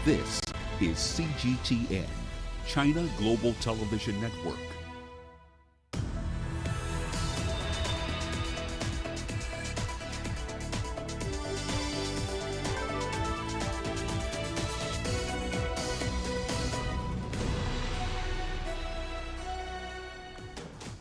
This is CGTN, China Global Television Network.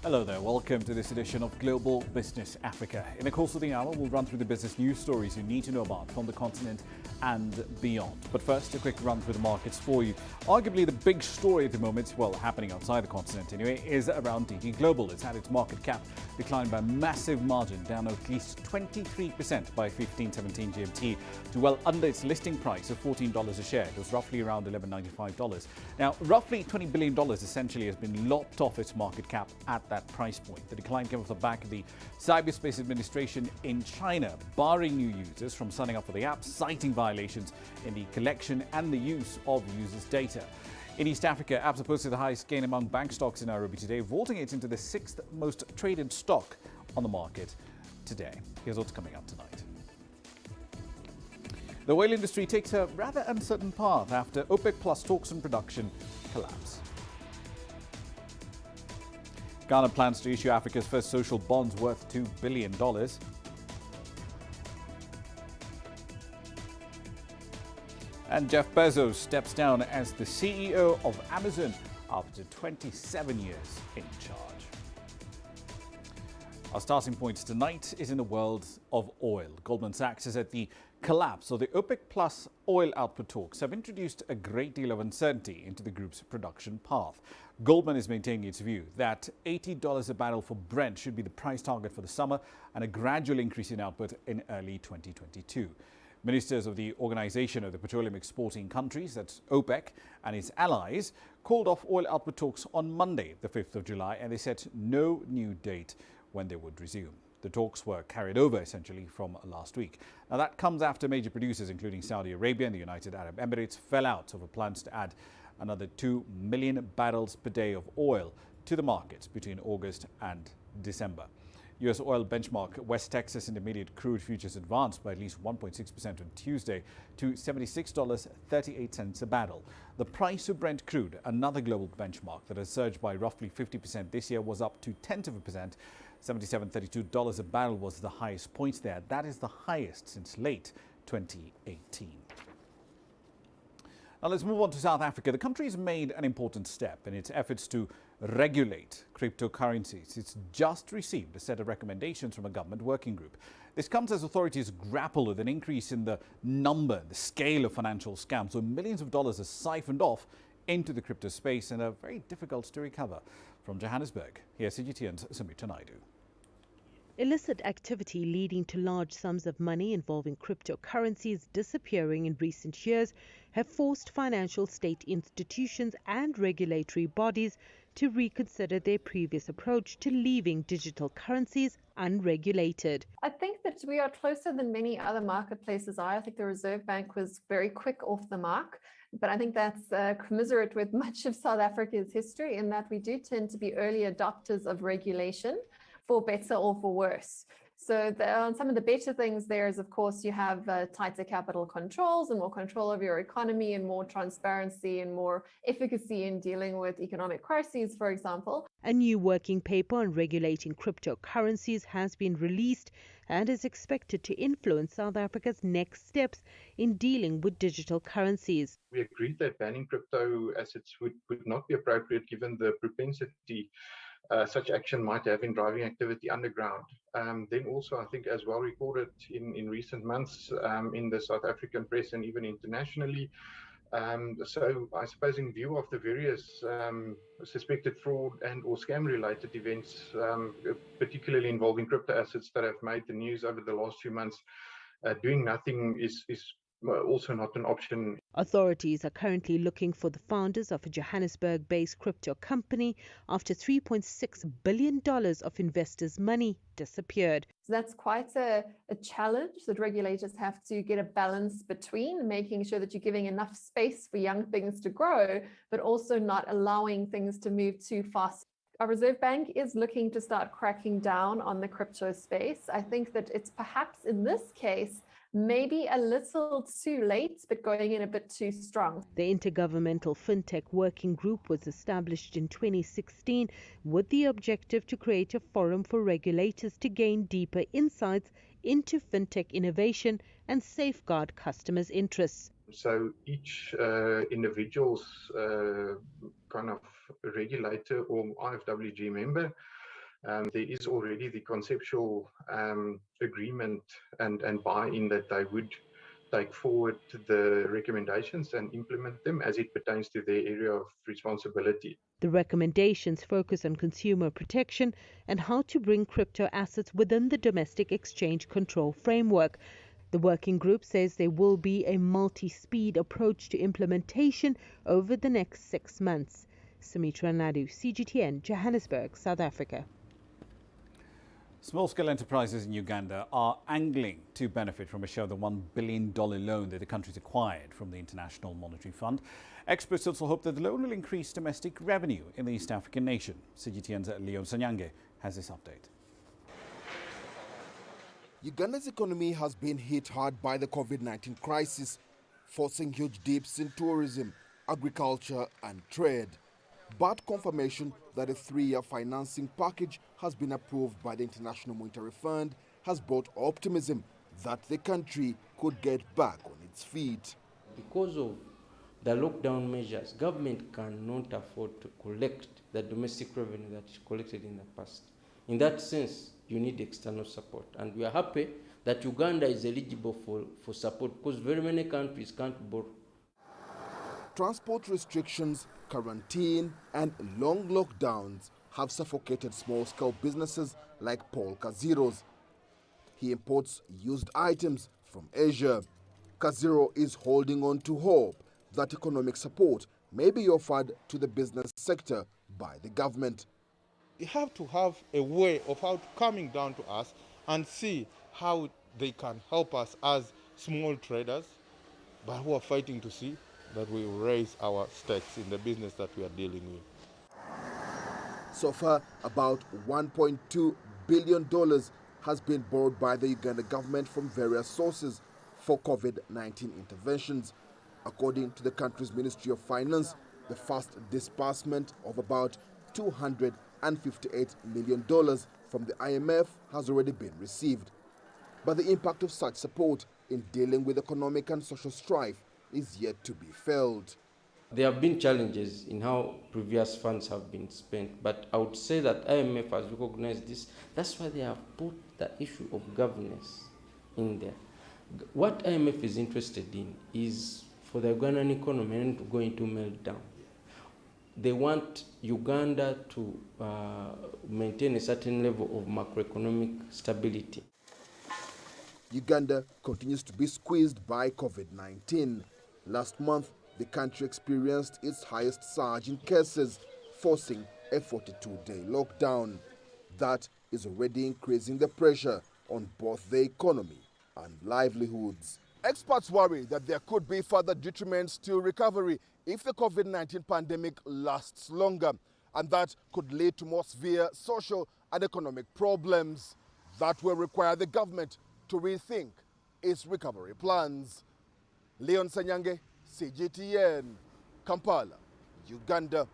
Hello there, welcome to this edition of Global Business Africa. In the course of the hour, we'll run through the business news stories you need to know about from the continent and beyond. But first, a quick run through the markets for you. Arguably the big story at the moment, well, happening outside the continent anyway, is around DT Global. It's had its market cap decline by a massive margin, down at least 23% by 15:17 GMT to well under its listing price of $14 a share. It was roughly around $11.95. Now, roughly $20 billion essentially has been lopped off its market cap at that price point. The decline came off the back of the Cyberspace Administration in China barring new users from signing up for the app, citing violations in the collection and the use of users' data. In East Africa, Absa posted the highest gain among bank stocks in Nairobi today, vaulting it into the sixth most traded stock on the market today. Here's what's coming up tonight. The oil industry takes a rather uncertain path after OPEC Plus talks on production collapse. Ghana plans to issue Africa's first social bonds worth $2 billion. And Jeff Bezos steps down as the CEO of Amazon after 27 years in charge. Our starting point tonight is in the world of oil. Goldman Sachs has said the collapse of the OPEC Plus oil output talks have introduced a great deal of uncertainty into the group's production path. Goldman is maintaining its view that $80 a barrel for Brent should be the price target for the summer and a gradual increase in output in early 2022. Ministers of the Organization of the Petroleum Exporting Countries, that's OPEC, and its allies called off oil output talks on Monday, the 5th of July, and they set no new date when they would resume. The talks were carried over essentially from last week. Now that comes after major producers including Saudi Arabia and the United Arab Emirates fell out over plans to add another 2 million barrels per day of oil to the market between August and December. U.S. oil benchmark West Texas Intermediate crude futures advanced by at least 1.6% on Tuesday to $76.38 a barrel. The price of Brent crude, another global benchmark that has surged by roughly 50% this year, was up to 0.1%. $77.32 a barrel was the highest point there. That is the highest since late 2018. Now let's move on to South Africa. The country has made an important step in its efforts to regulate cryptocurrencies. It's just received a set of recommendations from a government working group. This comes as authorities grapple with an increase in the scale of financial scams, so millions of dollars are siphoned off into the crypto space and are very difficult to recover. From Johannesburg, here's CGTN's Samita Naidu. Illicit activity leading to large sums of money involving cryptocurrencies disappearing in recent years have forced financial state institutions and regulatory bodies to reconsider their previous approach to leaving digital currencies unregulated. I think that we are closer than many other marketplaces are. I think the Reserve Bank was very quick off the mark, but I think that's commiserate with much of South Africa's history in that we do tend to be early adopters of regulation, for better or for worse. So some of the better things there is, of course, you have tighter capital controls and more control of your economy and more transparency and more efficacy in dealing with economic crises, for example. A new working paper on regulating cryptocurrencies has been released and is expected to influence South Africa's next steps in dealing with digital currencies. We agreed that banning crypto assets would not be appropriate given the propensity such action might have in driving activity underground. Then also, I think, as well reported in recent months in the South African press and even internationally. So I suppose in view of the various suspected fraud and or scam related events, particularly involving crypto assets that have made the news over the last few months, doing nothing is also not an option. Authorities are currently looking for the founders of a Johannesburg-based crypto company after $3.6 billion of investors' money disappeared. So that's quite a challenge that regulators have to get a balance between making sure that you're giving enough space for young things to grow, but also not allowing things to move too fast. Our Reserve Bank is looking to start cracking down on the crypto space. I think that it's perhaps in this case maybe a little too late, but going in a bit too strong. The Intergovernmental FinTech Working Group was established in 2016 with the objective to create a forum for regulators to gain deeper insights into FinTech innovation and safeguard customers' interests. So each individual's kind of regulator or IFWG member, there is already the conceptual agreement and buy-in that they would take forward the recommendations and implement them as it pertains to their area of responsibility. The recommendations focus on consumer protection and how to bring crypto assets within the domestic exchange control framework. The working group says there will be a multi-speed approach to implementation over the next 6 months. Sumitra Nadu, CGTN, Johannesburg, South Africa. Small-scale enterprises in Uganda are angling to benefit from a share of the $1 billion loan that the country's acquired from the International Monetary Fund. Experts also hope that the loan will increase domestic revenue in the East African nation. CGTN's Ramah Nyang has this update. Uganda's economy has been hit hard by the COVID-19 crisis, forcing huge dips in tourism, agriculture and trade. But confirmation that a 3-year financing package has been approved by the International Monetary Fund has brought optimism that the country could get back on its feet. Because of the lockdown measures, government cannot afford to collect the domestic revenue that is collected in the past. In that sense, you need external support. And we are happy that Uganda is eligible for support because very many countries can't borrow. Transport restrictions, quarantine and long lockdowns have suffocated small-scale businesses like Paul Kaziro's. He imports used items from Asia. Kaziro is holding on to hope that economic support may be offered to the business sector by the government. You have to have a way of how coming down to us and see how they can help us as small traders, but who are fighting to see that we raise our stakes in the business that we are dealing with. So far, about $1.2 billion has been borrowed by the Uganda government from various sources for COVID-19 interventions. According to the country's Ministry of Finance, the first disbursement of about $258 million from the IMF has already been received. But the impact of such support in dealing with economic and social strife is yet to be felt. There have been challenges in how previous funds have been spent, but I would say that IMF has recognized this. That's why they have put the issue of governance in there. What IMF is interested in is for the Ugandan economy to go into meltdown. They want Uganda to maintain a certain level of macroeconomic stability. Uganda continues to be squeezed by COVID-19. Last month, the country experienced its highest surge in cases, forcing a 42-day lockdown. That is already increasing the pressure on both the economy and livelihoods. Experts worry that there could be further detriments to recovery if the COVID-19 pandemic lasts longer, and that could lead to more severe social and economic problems that will require the government to rethink its recovery plans. Leon Sanyange, CGTN, Kampala, Uganda.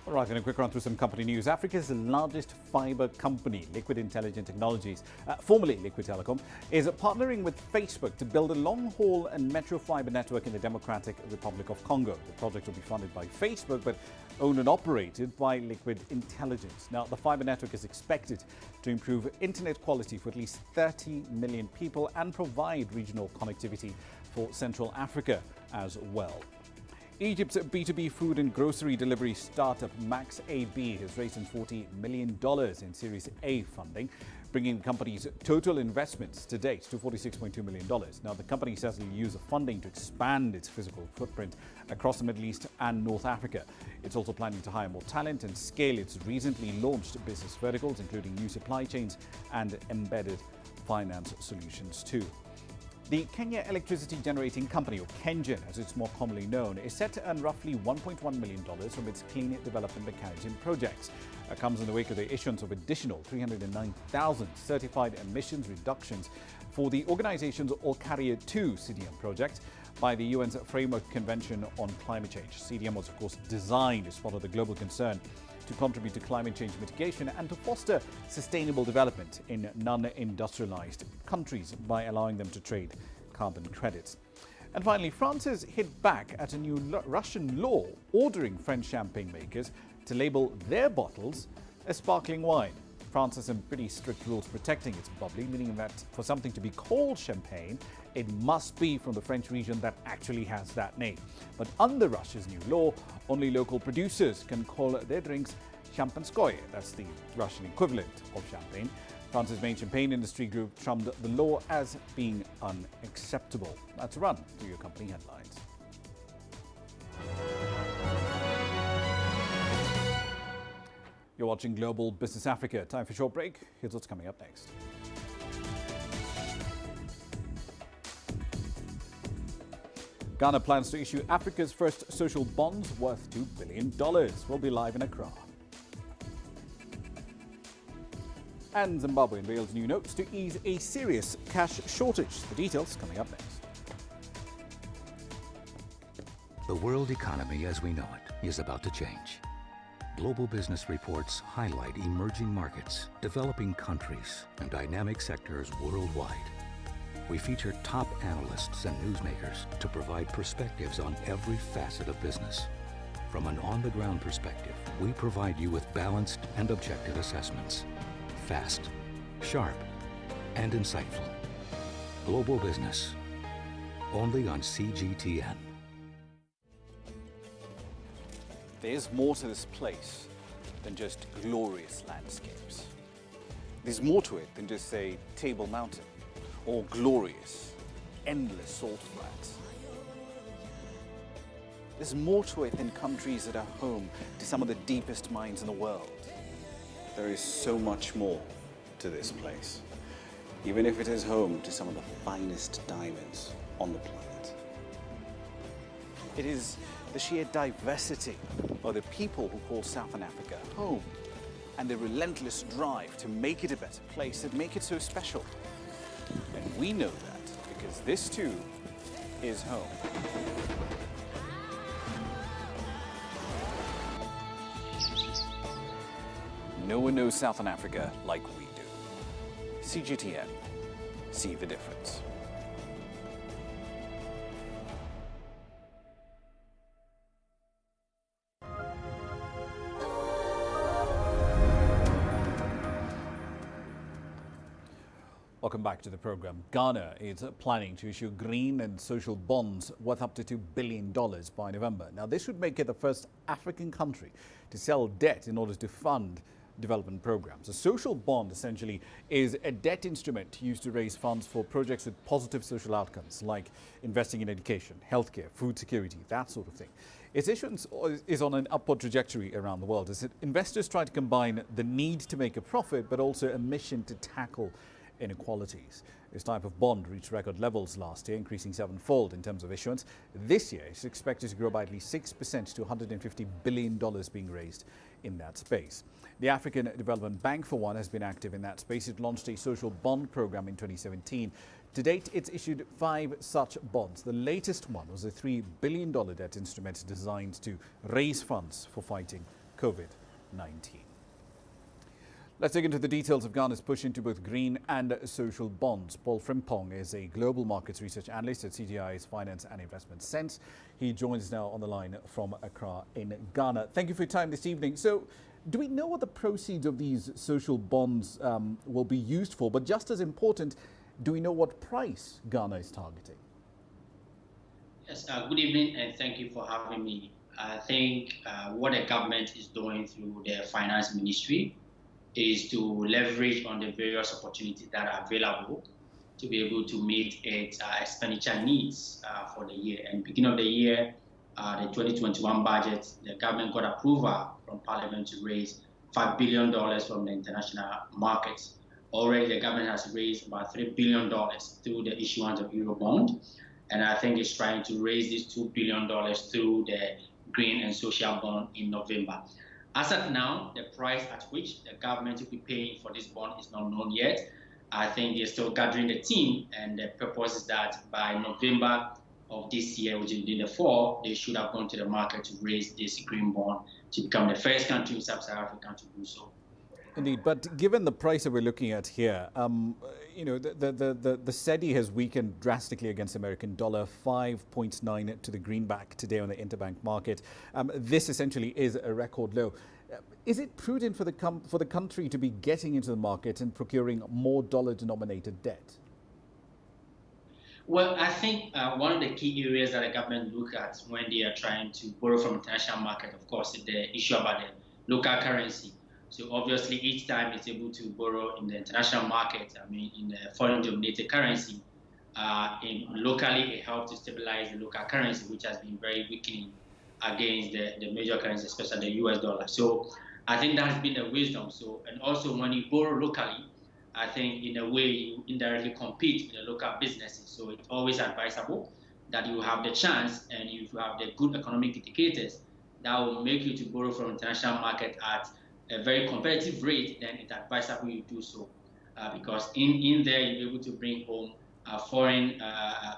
All right, and a quick run through some company news. Africa's largest fiber company, Liquid Intelligent Technologies, formerly Liquid Telecom, is partnering with Facebook to build a long-haul and metro fiber network in the Democratic Republic of Congo. The project will be funded by Facebook, but owned and operated by Liquid Intelligence. Now, the fiber network is expected to improve internet quality for at least 30 million people and provide regional connectivity for Central Africa as well. Egypt's B2B food and grocery delivery startup Max AB has raised $40 million in Series A funding, bringing the company's total investments to date to $46.2 million. Now, the company says it will use the funding to expand its physical footprint across the Middle East and North Africa. It's also planning to hire more talent and scale its recently launched business verticals, including new supply chains and embedded finance solutions too. The Kenya Electricity Generating Company, or Kenyan as it's more commonly known, is set to earn roughly $1.1 million from its clean development mechanism projects. It comes in the wake of the issuance of additional 309,000 certified emissions reductions for the organization's All-Carrier 2 CDM project by the UN's Framework Convention on Climate Change. CDM was, of course, designed as part of the global concern to contribute to climate change mitigation and to foster sustainable development in non-industrialized countries by allowing them to trade carbon credits. And finally, France has hit back at a new Russian law ordering French champagne makers to label their bottles as sparkling wine. France has some pretty strict rules protecting its bubbly, meaning that for something to be called champagne, it must be from the French region that actually has that name. But under Russia's new law, only local producers can call their drinks champanskoye. That's the Russian equivalent of champagne. France's main champagne industry group termed the law as being unacceptable. That's a run through your company headlines. You're watching Global Business Africa. Time for a short break. Here's what's coming up next. Ghana plans to issue Africa's first social bonds worth $2 billion. We'll be live in Accra. And Zimbabwe unveils new notes to ease a serious cash shortage. The details coming up next. The world economy as we know it is about to change. Global business reports highlight emerging markets, developing countries, and dynamic sectors worldwide. We feature top analysts and newsmakers to provide perspectives on every facet of business. From an on-the-ground perspective, we provide you with balanced and objective assessments. Fast, sharp, and insightful. Global Business, only on CGTN. There's more to this place than just glorious landscapes. There's more to it than just, say, Table Mountain or glorious, endless salt flats. There's more to it than countries that are home to some of the deepest mines in the world. There is so much more to this place, even if it is home to some of the finest diamonds on the planet. It is the sheer diversity of the people who call Southern Africa home and the relentless drive to make it a better place that make it so special. And we know that because this too is home. No one knows Southern Africa like we do. CGTN, see the difference. Welcome back to the program. Ghana is planning to issue green and social bonds worth up to $2 billion by November. Now, this would make it the first African country to sell debt in order to fund development programs. A social bond essentially is a debt instrument used to raise funds for projects with positive social outcomes, like investing in education, healthcare, food security, that sort of thing. Its issuance is on an upward trajectory around the world as investors try to combine the need to make a profit, but also a mission to tackle inequalities. This type of bond reached record levels last year, increasing sevenfold in terms of issuance. This year, it's expected to grow by at least 6% to $150 billion being raised in that space. The African Development Bank, for one, has been active in that space. It launched a social bond program in 2017. To date, it's issued 5 such bonds. The latest one was a $3 billion debt instrument designed to raise funds for fighting COVID-19. Let's dig into the details of Ghana's push into both green and social bonds. Paul Frimpong is a global markets research analyst at CGI's Finance and Investment Sense. He joins us now on the line from Accra in Ghana. Thank you for your time this evening. So, do we know what the proceeds of these social bonds will be used for? But just as important, do we know what price Ghana is targeting? Yes, good evening and thank you for having me. I think what the government is doing through the finance ministry is to leverage on the various opportunities that are available to be able to meet its expenditure needs for the year. And beginning of the year, the 2021 budget, the government got approval from Parliament to raise $5 billion from the international markets already the government has raised about $3 billion through the issuance of Eurobond. And I think it's trying to raise this $2 billion through the green and social bond in November. As of now, the price at which the government will be paying for this bond is not known yet. I think they're still gathering the team, and the purpose is that by November of this year, which is in the fall, they should have gone to the market to raise this green bond to become the first country in Sub-Saharan Africa to do so. Indeed, but given the price that we're looking at here, you know, the cedi has weakened drastically against the American dollar, 5.9 to the greenback today on the interbank market. This essentially is a record low. Is it prudent for the country to be getting into the market and procuring more dollar-denominated debt? Well, I think one of the key areas that the government look at when they are trying to borrow from international market, of course, is the issue about the local currency. So obviously, each time it's able to borrow in the international market, I mean, in the foreign-denominated currency, locally it helps to stabilize the local currency, which has been very weakening against the major currency, especially the US dollar. So I think that has been the wisdom. So, and also when you borrow locally, I think in a way you indirectly compete with the local businesses. So it's always advisable that you have the chance, and if you have the good economic indicators, that will make you to borrow from international market at a very competitive rate, then it's advisable you do so. Because in there, you're able to bring home a foreign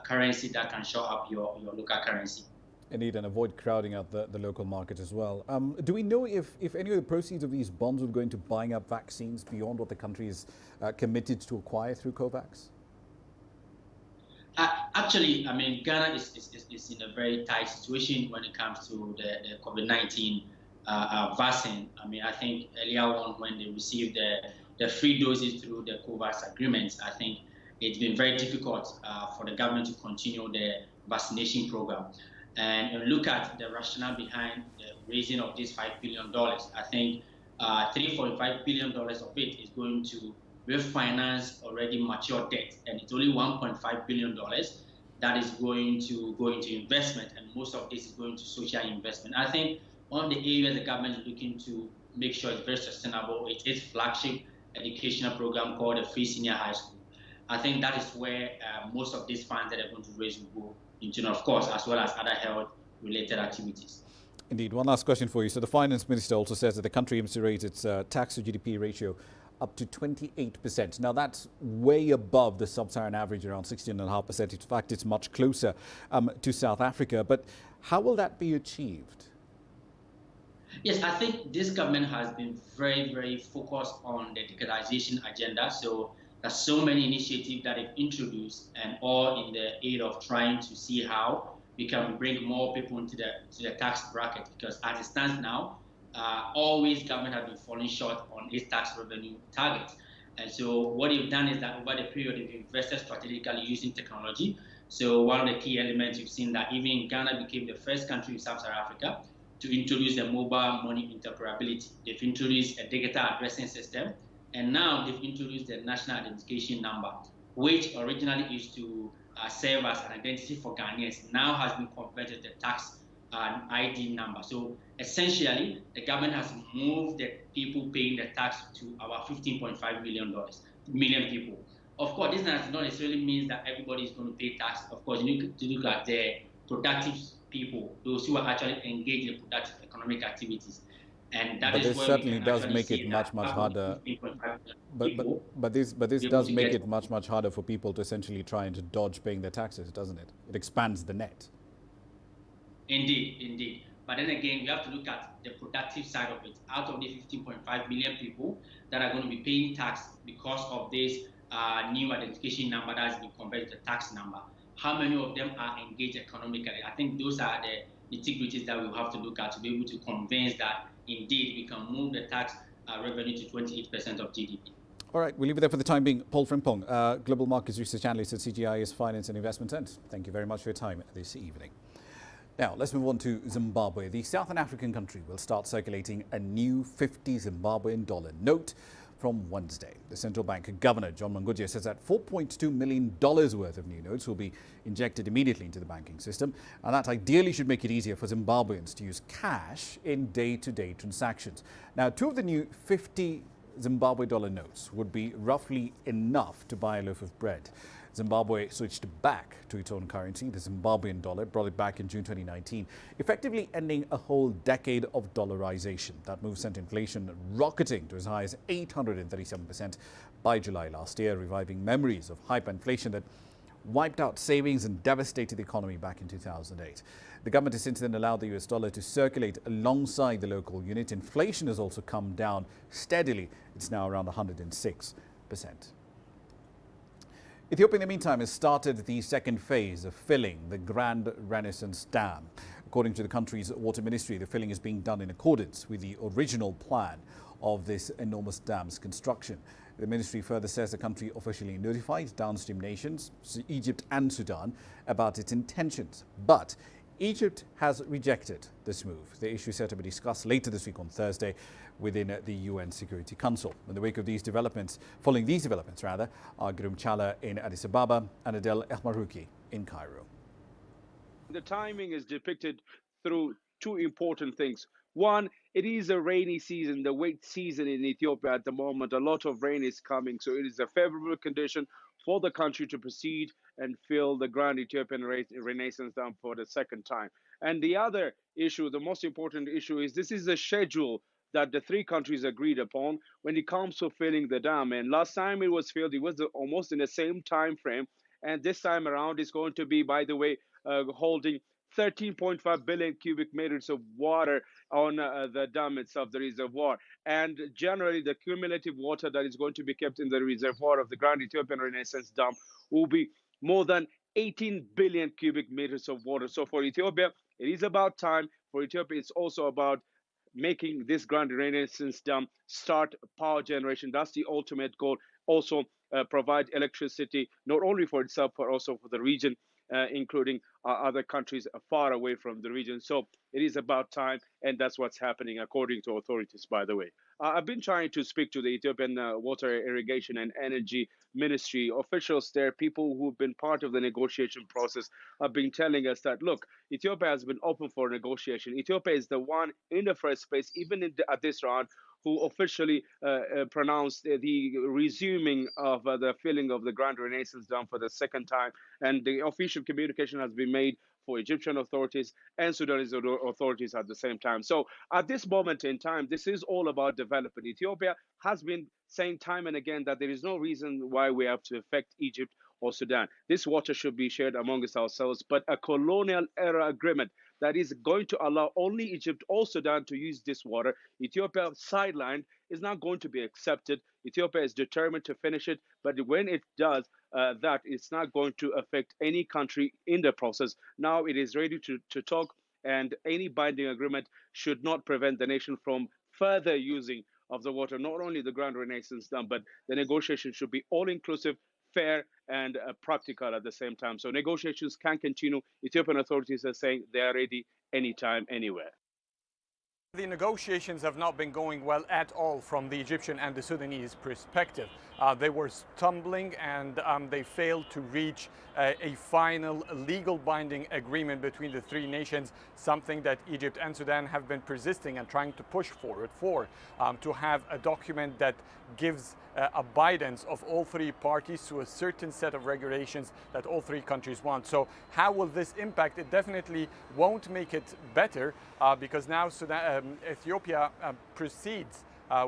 currency that can show up your local currency. Indeed, and avoid crowding out the local market as well. Do we know if any of the proceeds of these bonds will go into buying up vaccines beyond what the country is committed to acquire through COVAX? Actually, I mean, Ghana is in a very tight situation when it comes to the COVID-19 vaccine. I mean, I think earlier on when they received the free doses through the COVAX agreements, I think it's been very difficult for the government to continue the vaccination program. And look at the rationale behind the raising of this $5 billion. I think $3.5 billion of it is going to refinance already mature debt, and it's only $1.5 billion that is going to go into investment, and most of this is going to social investment. I think one of the areas the government is looking to make sure it's very sustainable, it is flagship educational program called the Free Senior High School. I think that is where most of these funds that are going to raise will go into, of course, as well as other health-related activities. Indeed. One last question for you. So the finance minister also says that the country aims to raise its tax to GDP ratio up to 28%. Now, that's way above the sub-Saharan average, around 16.5%. In fact, it's much closer to South Africa. But how will that be achieved? Yes, I think this government has been very, very focused on the digitalization agenda. So there's so many initiatives that they've introduced, and all in the aid of trying to see how we can bring more people into the tax bracket. Because as it stands now, always government has been falling short on its tax revenue targets. And so what they've done is that over the period, they've invested strategically using technology. So one of the key elements you've seen that even Ghana became the first country in Sub-Saharan Africa to introduce a mobile money interoperability. They've introduced a digital addressing system, and now they've introduced the national identification number, which originally used to serve as an identity for Ghanaians, now has been converted to the tax ID number. So essentially, the government has moved the people paying the tax to about 15.5 million people. Of course, this does not necessarily mean that everybody is going to pay tax. Of course, you need to look at the productive people, those who are actually engaged in productive economic activities. And that but is this where certainly does make it much harder. But this does make it much harder for people to essentially try and to dodge paying their taxes, doesn't it? It expands the net. Indeed. But then again, we have to look at the productive side of it. Out of the 15.5 million people that are going to be paying tax because of this new identification number that has been converted to tax number, how many of them are engaged economically? I think those are the nitty-gritties that we'll have to look at to be able to convince that indeed we can move the tax revenue to 28% of GDP. All right, we'll leave it there for the time being. Paul Frimpong, Global Markets Research Analyst at CGI's Finance and Investment Centre. Thank you very much for your time this evening. Now, let's move on to Zimbabwe. The Southern African country will start circulating a new 50 Zimbabwean dollar note from Wednesday. The central bank governor, John Mangudya, says that $4.2 million worth of new notes will be injected immediately into the banking system, and that ideally should make it easier for Zimbabweans to use cash in day-to-day transactions. Now, two of the new 50 Zimbabwe dollar notes would be roughly enough to buy a loaf of bread. Zimbabwe switched back to its own currency, the Zimbabwean dollar, brought it back in June 2019, effectively ending a whole decade of dollarization. That move sent inflation rocketing to as high as 837% by July last year, reviving memories of hyperinflation that wiped out savings and devastated the economy back in 2008. The government has since then allowed the US dollar to circulate alongside the local unit. Inflation has also come down steadily. It's now around 106%. Ethiopia, in the meantime, has started the second phase of filling the Grand Renaissance Dam. According to the country's water ministry, the filling is being done in accordance with the original plan of this enormous dam's construction. The ministry further says the country officially notified downstream nations, Egypt and Sudan, about its intentions. But Egypt has rejected this move. The issue is set to be discussed later this week on Thursday within the UN Security Council. In the wake of these developments, following these developments rather, are Girum Chala in Addis Ababa and Adel Ehmaruki in Cairo. The timing is depicted through two important things. One, it is a rainy season, the wet season in Ethiopia at the moment. A lot of rain is coming, so it is a favorable condition for the country to proceed and fill the Grand Ethiopian Renaissance Dam for the second time. And the other issue, the most important issue, is this is a schedule that the three countries agreed upon when it comes to filling the dam. And last time it was filled, it was almost in the same time frame. And this time around, it's going to be, by the way, holding 13.5 billion cubic meters of water on the dam itself, the reservoir. And generally, the cumulative water that is going to be kept in the reservoir of the Grand Ethiopian Renaissance Dam will be more than 18 billion cubic meters of water. So for Ethiopia, it is about time. For Ethiopia, it's also about making this Grand Renaissance Dam start power generation. That's the ultimate goal. Also provide electricity, not only for itself, but also for the region, including other countries far away from the region. So it is about time, and that's what's happening according to authorities, by the way. I've been trying to speak to the Ethiopian Water, Irrigation and Energy Ministry officials there, people who've been part of the negotiation process have been telling us that, look, Ethiopia has been open for negotiation. Ethiopia is the one in the first place, even at this round, who officially pronounced the resuming of the filling of the Grand Renaissance Dam for the second time. And the official communication has been made for Egyptian authorities and Sudanese authorities at the same time. So at this moment in time, this is all about development. Ethiopia has been saying time and again that there is no reason why we have to affect Egypt or Sudan. This water should be shared amongst ourselves, but a colonial era agreement that is going to allow only Egypt or Sudan to use this water, Ethiopia sidelined, is not going to be accepted. Ethiopia is determined to finish it, but when it does, that it's not going to affect any country in the process. Now it is ready to talk, and any binding agreement should not prevent the nation from further using of the water, not only the Grand Renaissance Dam, but the negotiation should be all-inclusive, fair, and practical at the same time. So negotiations can continue. Ethiopian authorities are saying they are ready anytime, anywhere. The negotiations have not been going well at all from the Egyptian and the Sudanese perspective. They were stumbling, and they failed to reach a final legal binding agreement between the three nations, something that Egypt and Sudan have been persisting and trying to push forward for, to have a document that gives abidance of all three parties to a certain set of regulations that all three countries want. So how will this impact? It definitely won't make it better, because now Ethiopia proceeds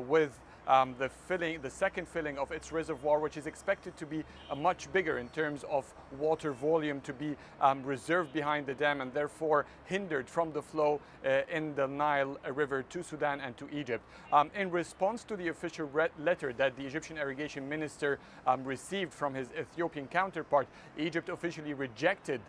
with the second filling of its reservoir, which is expected to be much bigger in terms of water volume to be reserved behind the dam, and therefore hindered from the flow in the Nile River to Sudan and to Egypt. In response to the official letter that the Egyptian irrigation minister received from his Ethiopian counterpart, Egypt officially rejected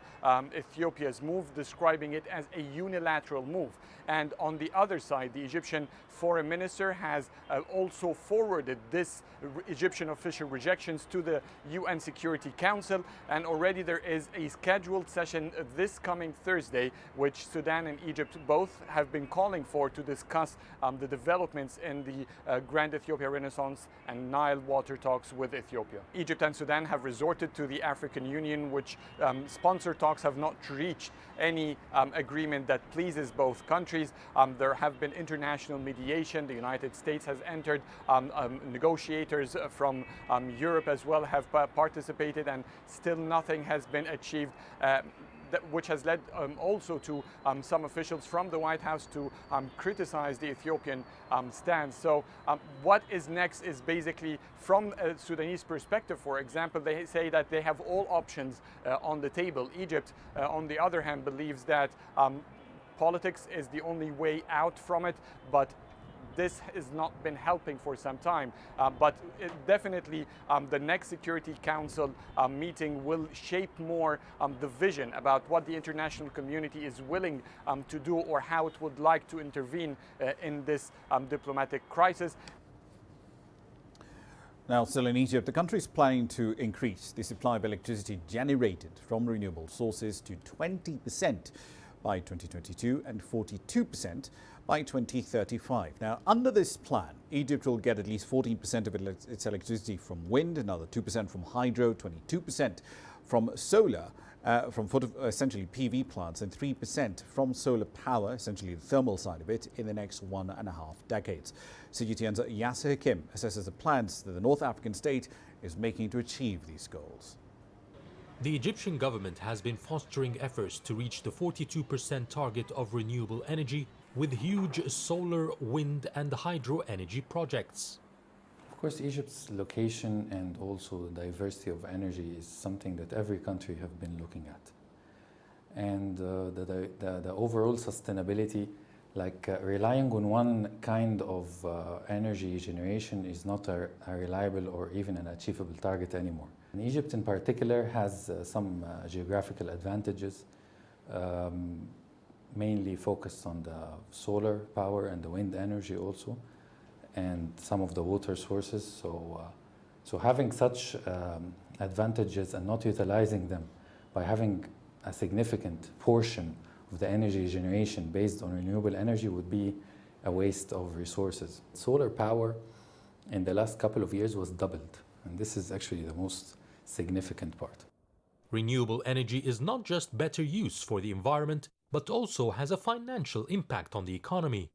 Ethiopia's move, describing it as a unilateral move. And on the other side, the Egyptian foreign minister has also forwarded this Egyptian official rejections to the UN Security Council, and already there is a scheduled session this coming Thursday, which Sudan and Egypt both have been calling for, to discuss the developments in the Grand Ethiopia Renaissance and Nile water talks with Ethiopia. Egypt and Sudan have resorted to the African Union, which sponsor talks have not reached any agreement that pleases both countries. There have been international mediation. The United States has entered negotiators from Europe as well have participated, and still nothing has been achieved. Which has led also to some officials from the White House to criticize the Ethiopian stance. So what is next is basically, from a Sudanese perspective, for example, they say that they have all options on the table. Egypt, on the other hand, believes that politics is the only way out from it, but this has not been helping for some time, but definitely the next Security Council meeting will shape more the vision about what the international community is willing to do, or how it would like to intervene in this diplomatic crisis. Now, still in Egypt, the country is planning to increase the supply of electricity generated from renewable sources to 20% by 2022 and 42% by 2035. Now, under this plan, Egypt will get at least 14% of its electricity from wind, another 2% from hydro, 22% from solar, from essentially PV plants, and 3% from solar power, essentially the thermal side of it, in the next 1.5 decades. CGTN's Yasser Hakim assesses the plans that the North African state is making to achieve these goals. The Egyptian government has been fostering efforts to reach the 42% target of renewable energy with huge solar, wind and hydro energy projects. Of course, Egypt's location and also diversity of energy is something that every country have been looking at. And the overall sustainability, like relying on one kind of energy generation is not a reliable or even an achievable target anymore. And Egypt in particular has some geographical advantages, mainly focused on the solar power and the wind energy also, and some of the water sources. So having such advantages and not utilizing them by having a significant portion of the energy generation based on renewable energy would be a waste of resources. Solar power in the last couple of years was doubled, and this is actually the most significant part. Renewable energy is not just better use for the environment, but also has a financial impact on the economy.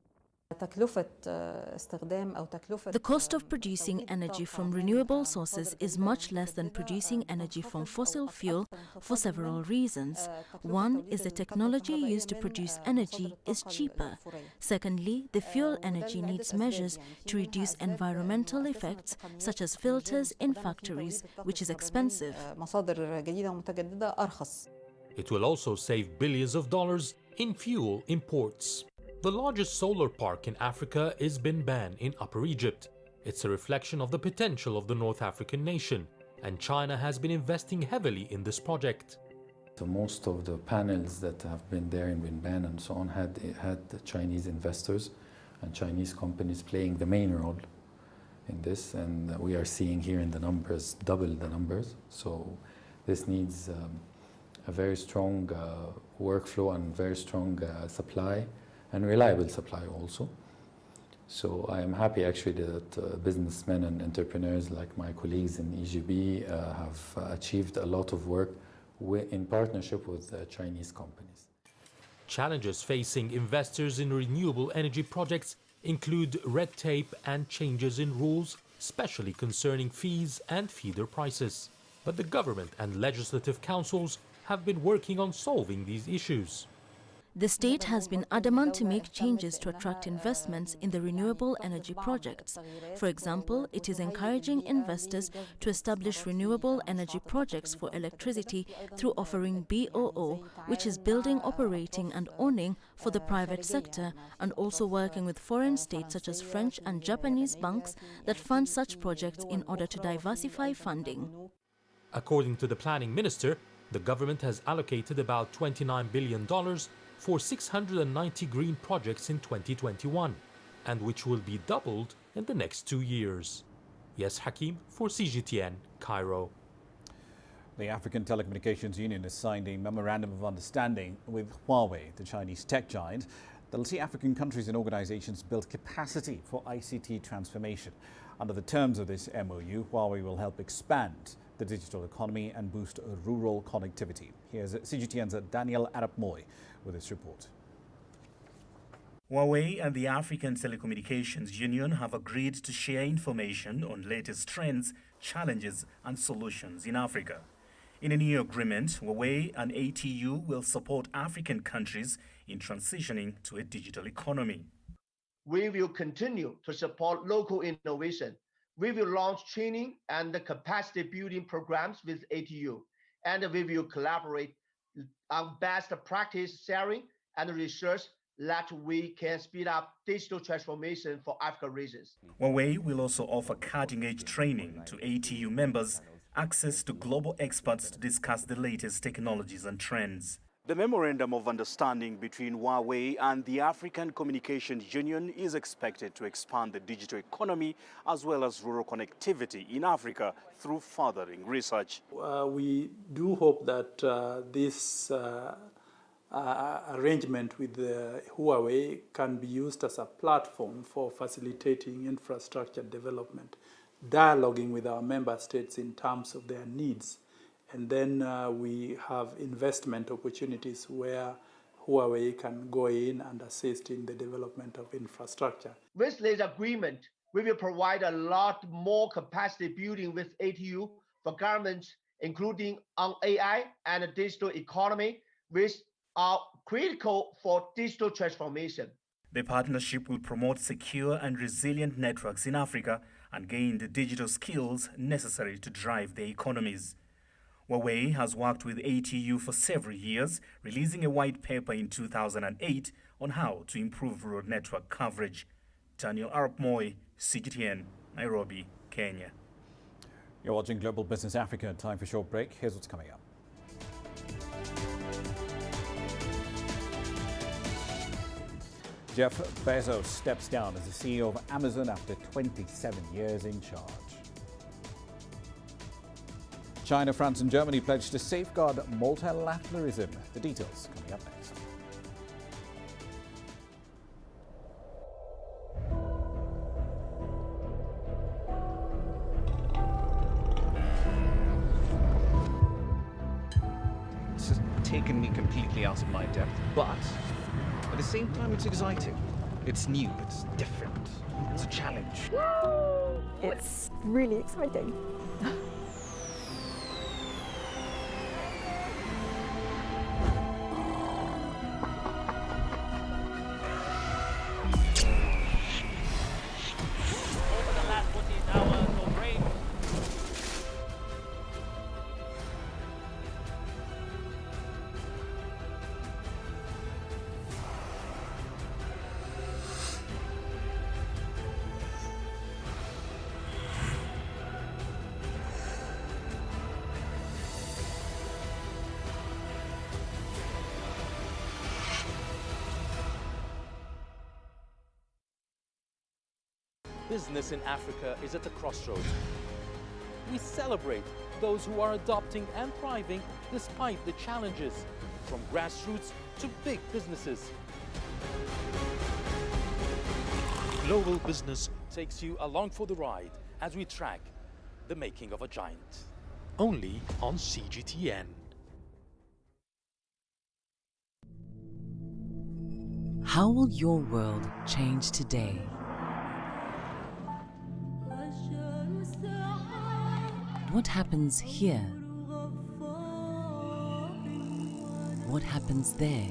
The cost of producing energy from renewable sources is much less than producing energy from fossil fuel for several reasons. One is the technology used to produce energy is cheaper. Secondly, the fuel energy needs measures to reduce environmental effects, such as filters in factories, which is expensive. It will also save billions of dollars in fuel imports. The largest solar park in Africa is Benban in Upper Egypt. It's a reflection of the potential of the North African nation, and China has been investing heavily in this project. So most of the panels that have been there in Benban and so on had the Chinese investors and Chinese companies playing the main role in this, and we are seeing here in the numbers double the numbers. So this needs a very strong workflow and very strong supply, and reliable supply also. So I am happy actually that businessmen and entrepreneurs like my colleagues in EGB have achieved a lot of work in partnership with Chinese companies. Challenges facing investors in renewable energy projects include red tape and changes in rules, especially concerning fees and feeder prices. But the government and legislative councils have been working on solving these issues. The state has been adamant to make changes to attract investments in the renewable energy projects. For example, it is encouraging investors to establish renewable energy projects for electricity through offering BOO, which is building, operating and owning for the private sector, and also working with foreign states such as French and Japanese banks that fund such projects in order to diversify funding. According to the planning minister, the government has allocated about $29 billion for 690 green projects in 2021, and which will be doubled in the next 2 years. Yes, Hakim for CGTN, Cairo. The African Telecommunications Union has signed a memorandum of understanding with Huawei, the Chinese tech giant, that will see African countries and organizations build capacity for ICT transformation. Under the terms of this MOU, Huawei will help expand the digital economy and boost rural connectivity. Here's CGTN's Daniel Arap Moy with this report. Huawei and the African Telecommunications Union have agreed to share information on latest trends, challenges and solutions in Africa. In a new agreement, Huawei and ATU will support African countries in transitioning to a digital economy. We will continue to support local innovation. We will launch training and capacity building programs with ATU, and we will collaborate on best practice sharing and research that we can speed up digital transformation for Africa regions. Huawei will also offer cutting-edge training to ATU members, access to global experts to discuss the latest technologies and trends. The Memorandum of Understanding between Huawei and the African Communications Union is expected to expand the digital economy as well as rural connectivity in Africa through furthering research. We do hope that this arrangement with Huawei can be used as a platform for facilitating infrastructure development, dialoguing with our member states in terms of their needs. And then we have investment opportunities where Huawei can go in and assist in the development of infrastructure. With this agreement, we will provide a lot more capacity building with ATU for governments, including on AI and the digital economy, which are critical for digital transformation. The partnership will promote secure and resilient networks in Africa and gain the digital skills necessary to drive their economies. Huawei has worked with ATU for several years, releasing a white paper in 2008 on how to improve rural network coverage. Daniel Arap Moi, CGTN, Nairobi, Kenya. You're watching Global Business Africa. Time for a short break. Here's what's coming up. Jeff Bezos steps down as the CEO of Amazon after 27 years in charge. China, France and Germany pledged to safeguard multilateralism. The details coming up next. It's just taken me completely out of my depth, but at the same time it's exciting. It's new, it's different, it's a challenge. It's really exciting. Business in Africa is at a crossroads. We celebrate those who are adopting and thriving despite the challenges, from grassroots to big businesses. Global Business takes you along for the ride as we track the making of a giant. Only on CGTN. How will your world change today? What happens here? What happens there?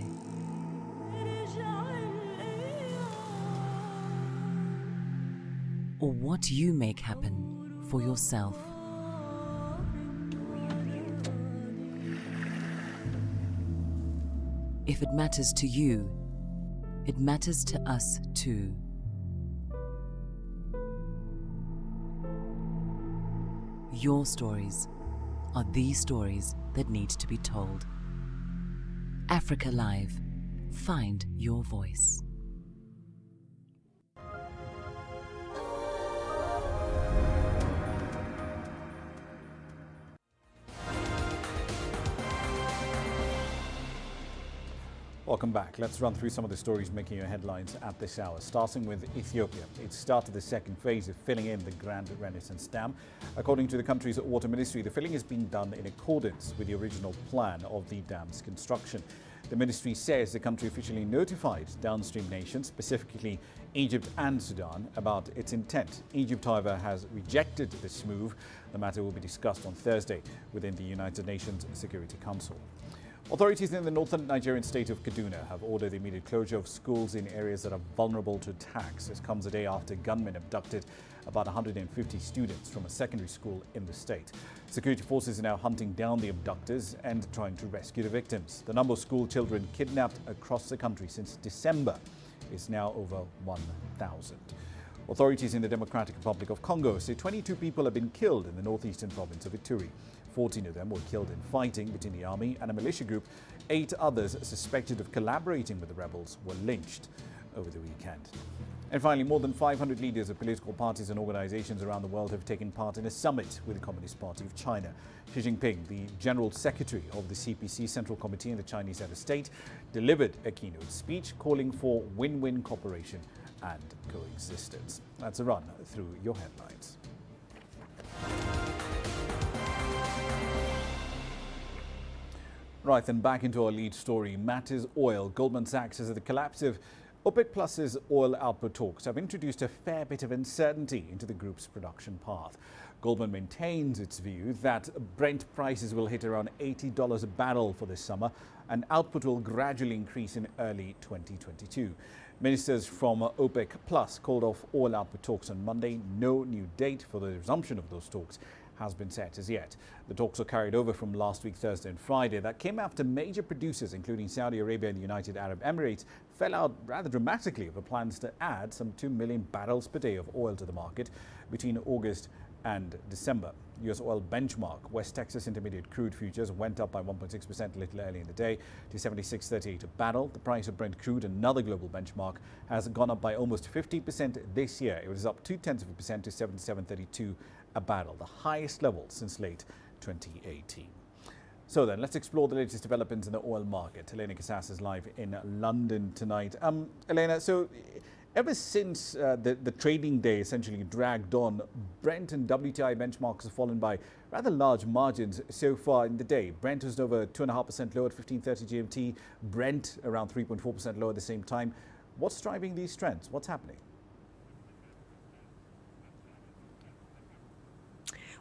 Or what you make happen for yourself? If it matters to you, it matters to us too. Your stories are the stories that need to be told. Africa Live. Find your voice. Welcome back. Let's run through some of the stories making your headlines at this hour, starting with Ethiopia. It started the second phase of filling in the Grand Renaissance Dam. According to the country's water ministry, the filling has been done in accordance with the original plan of the dam's construction. The ministry says the country officially notified downstream nations, specifically Egypt and Sudan, about its intent. Egypt, however, has rejected this move. The matter will be discussed on Thursday within the United Nations Security Council. Authorities in the northern Nigerian state of Kaduna have ordered the immediate closure of schools in areas that are vulnerable to attacks. This comes a day after gunmen abducted about 150 students from a secondary school in the state. Security forces are now hunting down the abductors and trying to rescue the victims. The number of school children kidnapped across the country since December is now over 1,000. Authorities in the Democratic Republic of Congo say 22 people have been killed in the northeastern province of Ituri. 14 of them were killed in fighting between the army and a militia group. 8 others suspected of collaborating with the rebels were lynched over the weekend. And finally, more than 500 leaders of political parties and organizations around the world have taken part in a summit with the Communist Party of China. Xi Jinping, the General Secretary of the CPC Central Committee in the Chinese head of state, delivered a keynote speech calling for win-win cooperation and coexistence. That's a run through your headlines. Right, then back into our lead story, matters oil. Goldman Sachs says that the collapse of OPEC Plus's oil output talks have introduced a fair bit of uncertainty into the group's production path. Goldman maintains its view that Brent prices will hit around $80 a barrel for this summer and output will gradually increase in early 2022. Ministers from OPEC Plus called off oil output talks on Monday. No new date for the resumption of those talks has been set as yet. The talks are carried over from last week, Thursday and Friday. That came after major producers, including Saudi Arabia and the United Arab Emirates, fell out rather dramatically over plans to add some 2 million barrels per day of oil to the market between August and December. U.S. oil benchmark West Texas Intermediate crude futures went up by 1.6% a little early in the day to $76.38 a barrel. The price of Brent crude, another global benchmark, has gone up by almost 50% this year. It was up 0.2% to $77.32 a barrel, the highest level since late 2018. So then, let's explore the latest developments in the oil market. Elena Casas is live in London tonight. Elena, so ever since the trading day essentially dragged on, Brent and WTI benchmarks have fallen by rather large margins so far in the day. Brent was over 2.5% lower at 15:30 GMT. Brent around 3.4% lower at the same time. What's driving these trends? What's happening?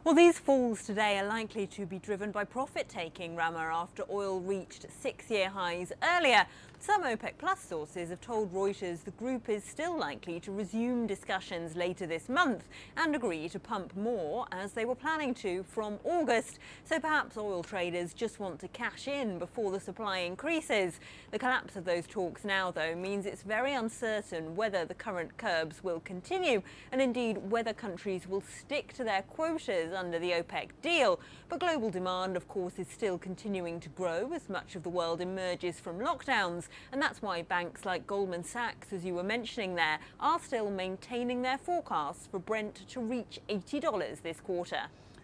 Well, these falls today are likely to be driven by profit-taking, Ramah, after oil reached 6-year highs earlier. Some OPEC Plus sources have told Reuters the group is still likely to resume discussions later this month and agree to pump more, as they were planning to from August. So perhaps oil traders just want to cash in before the supply increases. The collapse of those talks now, though, means it's very uncertain whether the current curbs will continue and indeed whether countries will stick to their quotas under the OPEC deal. But global demand, of course, is still continuing to grow as much of the world emerges from lockdowns. And that's why banks like Goldman Sachs, as you were mentioning there, are still maintaining their forecasts for Brent to reach $80 this quarter.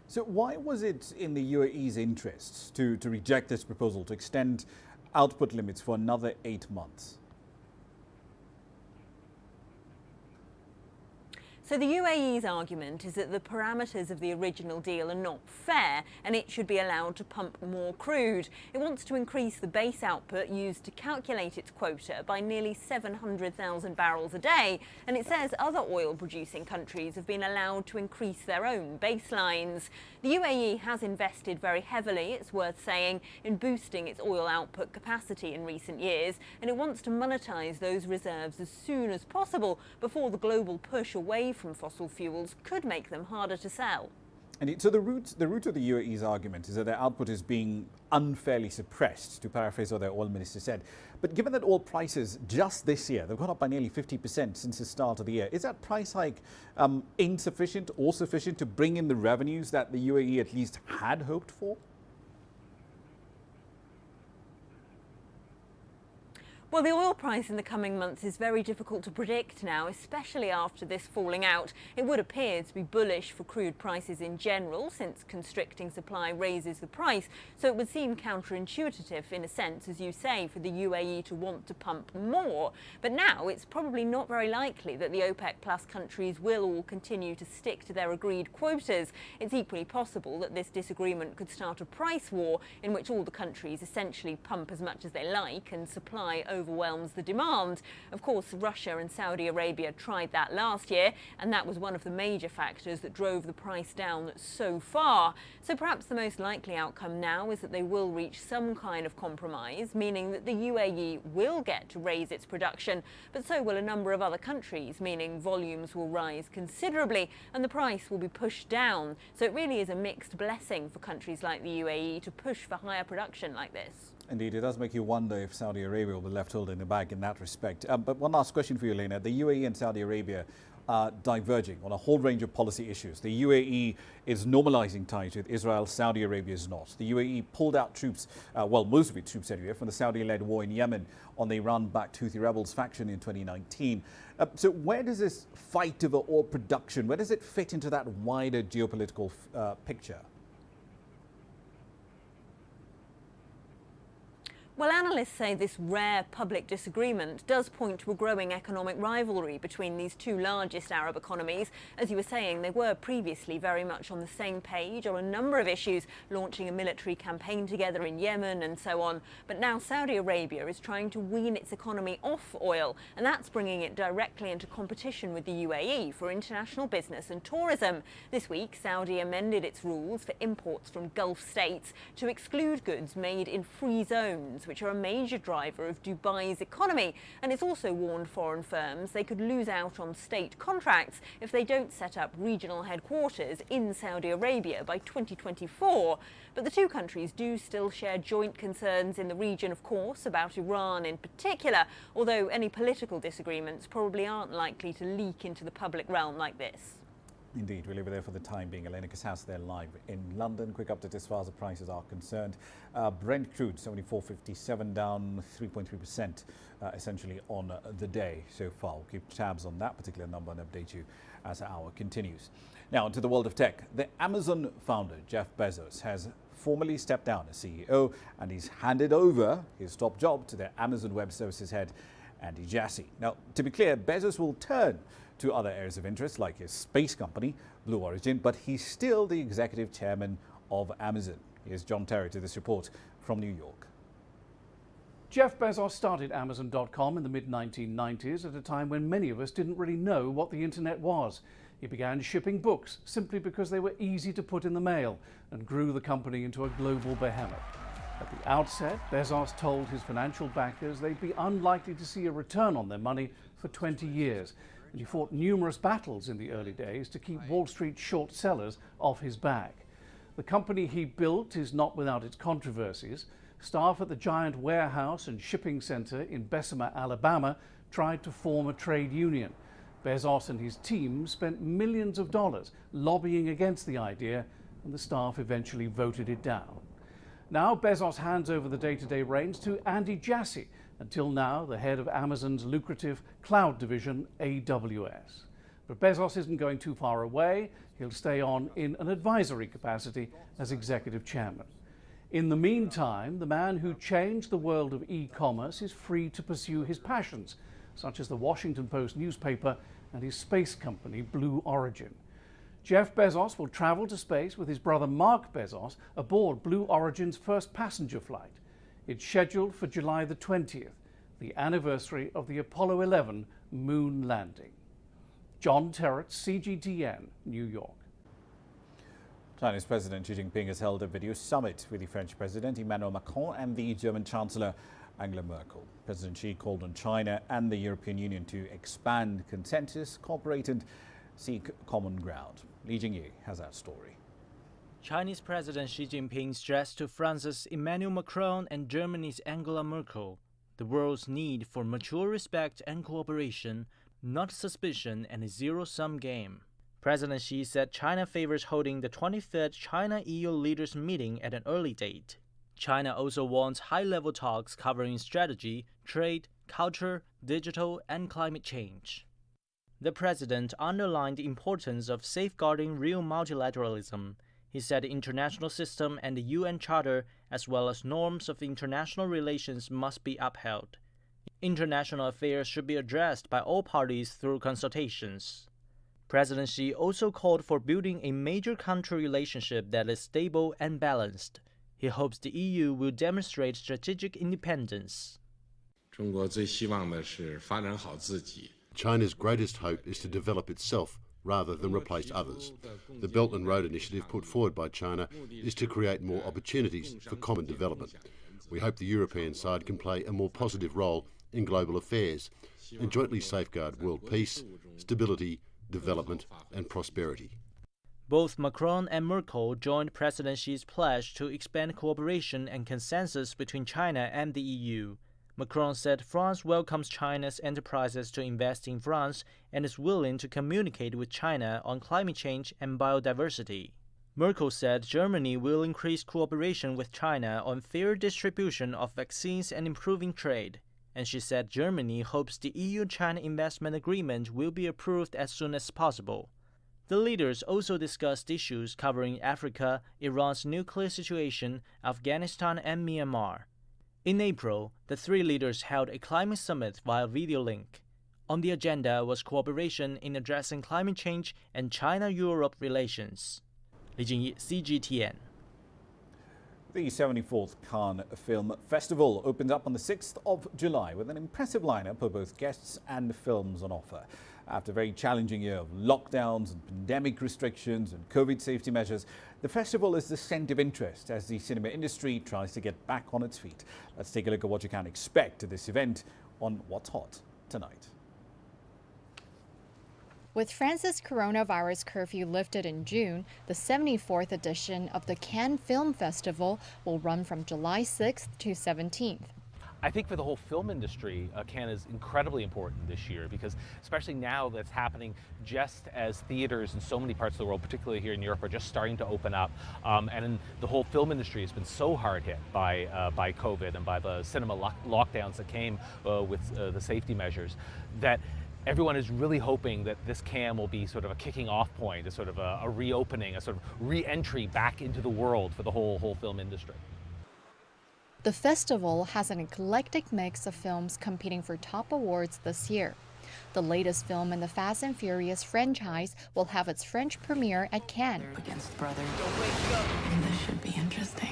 So why was it in the UAE's interests to reject this proposal to extend output limits for another 8 months? So the UAE's argument is that the parameters of the original deal are not fair and it should be allowed to pump more crude. It wants to increase the base output used to calculate its quota by nearly 700,000 barrels a day, and it says other oil-producing countries have been allowed to increase their own baselines. The UAE has invested very heavily, it's worth saying, in boosting its oil output capacity in recent years, and it wants to monetize those reserves as soon as possible before the global push away from fossil fuels could make them harder to sell. And so the root of the UAE's argument is that their output is being unfairly suppressed, to paraphrase what their oil minister said. But given that oil prices just this year, they've gone up by nearly 50% since the start of the year, is that price hike insufficient or sufficient to bring in the revenues that the UAE at least had hoped for? Well, the oil price in the coming months is very difficult to predict now, especially after this falling out. It would appear to be bullish for crude prices in general, since constricting supply raises the price. So it would seem counterintuitive, in a sense, as you say, for the UAE to want to pump more. But now it's probably not very likely that the OPEC Plus countries will all continue to stick to their agreed quotas. It's equally possible that this disagreement could start a price war in which all the countries essentially pump as much as they like and supply overwhelms the demand. Of course, Russia and Saudi Arabia tried that last year, and that was one of the major factors that drove the price down so far. So perhaps the most likely outcome now is that they will reach some kind of compromise, meaning that the UAE will get to raise its production, but so will a number of other countries, meaning volumes will rise considerably and the price will be pushed down. So it really is a mixed blessing for countries like the UAE to push for higher production like this. Indeed, it does make you wonder if Saudi Arabia will be left holding the bag in that respect. But one last question for you, Elena. The UAE and Saudi Arabia are diverging on a whole range of policy issues. The UAE is normalizing ties with Israel. Saudi Arabia is not. The UAE pulled out troops, well, most of its troops anyway, from the Saudi-led war in Yemen on the Iran-backed Houthi rebels faction in 2019. So where does this fight over oil production, where does it fit into that wider geopolitical picture? Well, analysts say this rare public disagreement does point to a growing economic rivalry between these two largest Arab economies. As you were saying, they were previously very much on the same page on a number of issues, launching a military campaign together in Yemen and so on. But now Saudi Arabia is trying to wean its economy off oil, and that's bringing it directly into competition with the UAE for international business and tourism. This week, Saudi amended its rules for imports from Gulf states to exclude goods made in free zones, which are a major driver of Dubai's economy. And it's also warned foreign firms they could lose out on state contracts if they don't set up regional headquarters in Saudi Arabia by 2024. But the two countries do still share joint concerns in the region, of course, about Iran in particular, although any political disagreements probably aren't likely to leak into the public realm like this. Indeed, we'll leave it there for the time being. Elena Casas there live in London. Quick update as far as the prices are concerned. Brent crude 74.57, down 3.3% essentially on the day so far. We'll keep tabs on that particular number and update you as the hour continues. Now into the world of tech. The Amazon founder Jeff Bezos has formally stepped down as CEO, and he's handed over his top job to the Amazon Web Services head Andy Jassy. Now, to be clear, Bezos will turn to other areas of interest like his space company, Blue Origin, but he's still the executive chairman of Amazon. Here's John Terry to this report from New York. Jeff Bezos started Amazon.com in the mid-1990s at a time when many of us didn't really know what the internet was. He began shipping books simply because they were easy to put in the mail and grew the company into a global behemoth. At the outset, Bezos told his financial backers they'd be unlikely to see a return on their money for 20 years. And he fought numerous battles in the early days to keep Wall Street short sellers off his back. The company he built is not without its controversies. Staff at the giant warehouse and shipping center in Bessemer, Alabama, tried to form a trade union. Bezos and his team spent millions of dollars lobbying against the idea, and the staff eventually voted it down. Now Bezos hands over the day-to-day reins to Andy Jassy, until now the head of Amazon's lucrative cloud division, AWS. But Bezos isn't going too far away. He'll stay on in an advisory capacity as executive chairman. In the meantime, the man who changed the world of e-commerce is free to pursue his passions, such as the Washington Post newspaper and his space company, Blue Origin. Jeff Bezos will travel to space with his brother Mark Bezos aboard Blue Origin's first passenger flight. It's scheduled for July the 20th, the anniversary of the Apollo 11 moon landing. John Terrett, CGTN, New York. China's President Xi Jinping has held a video summit with the French President Emmanuel Macron and the German Chancellor Angela Merkel. President Xi called on China and the European Union to expand consensus, cooperate and seek common ground. Li Jingyi has that story. Chinese President Xi Jinping stressed to France's Emmanuel Macron and Germany's Angela Merkel the world's need for mutual respect and cooperation, not suspicion and a zero-sum game. President Xi said China favors holding the 23rd China-EU leaders meeting at an early date. China also wants high-level talks covering strategy, trade, culture, digital, and climate change. The president underlined the importance of safeguarding real multilateralism. He said the international system and the UN Charter, as well as norms of international relations, must be upheld. International affairs should be addressed by all parties through consultations. President Xi also called for building a major country relationship that is stable and balanced. He hopes the EU will demonstrate strategic independence. China's greatest hope is to develop itself rather than replace others. The Belt and Road Initiative put forward by China is to create more opportunities for common development. We hope the European side can play a more positive role in global affairs and jointly safeguard world peace, stability, development and prosperity. Both Macron and Merkel joined President Xi's pledge to expand cooperation and consensus between China and the EU. Macron said France welcomes China's enterprises to invest in France and is willing to communicate with China on climate change and biodiversity. Merkel said Germany will increase cooperation with China on fair distribution of vaccines and improving trade. And she said Germany hopes the EU-China investment agreement will be approved as soon as possible. The leaders also discussed issues covering Africa, Iran's nuclear situation, Afghanistan, and Myanmar. In April, the three leaders held a climate summit via video link. On the agenda was cooperation in addressing climate change and China-Europe relations. Li Jingyi, CGTN. The 74th Cannes Film Festival opens up on the 6th of July with an impressive lineup of both guests and films on offer. After a very challenging year of lockdowns and pandemic restrictions and COVID safety measures, the festival is the centre of interest as the cinema industry tries to get back on its feet. Let's take a look at what you can expect at this event on What's Hot tonight. With France's coronavirus curfew lifted in June, the 74th edition of the Cannes Film Festival will run from July 6th to 17th. I think for the whole film industry, Cannes is incredibly important this year because especially now that's happening just as theaters in so many parts of the world, particularly here in Europe, are just starting to open up. And the whole film industry has been so hard hit by COVID and by the cinema lockdowns that came with the safety measures that everyone is really hoping that this Cannes will be sort of a kicking off point, a sort of a reopening, a sort of re-entry back into the world for the whole film industry. The festival has an eclectic mix of films competing for top awards this year. The latest film in the Fast and Furious franchise will have its French premiere at Cannes. Against brother. This should be interesting.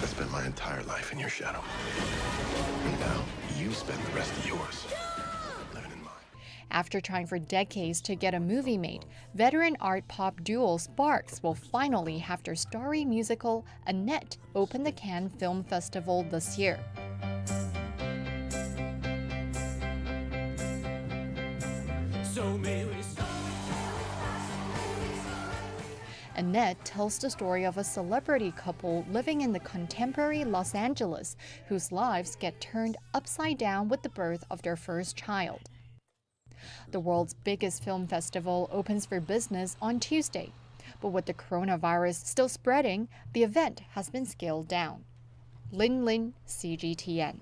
I spent my entire life in your shadow. And now you spend the rest of yours. After trying for decades to get a movie made, veteran art pop duo Sparks will finally have their starry musical Annette open the Cannes Film Festival this year. Annette tells the story of a celebrity couple living in the contemporary Los Angeles whose lives get turned upside down with the birth of their first child. The world's biggest film festival opens for business on Tuesday, but with the coronavirus still spreading, the event has been scaled down. Lin, CGTN.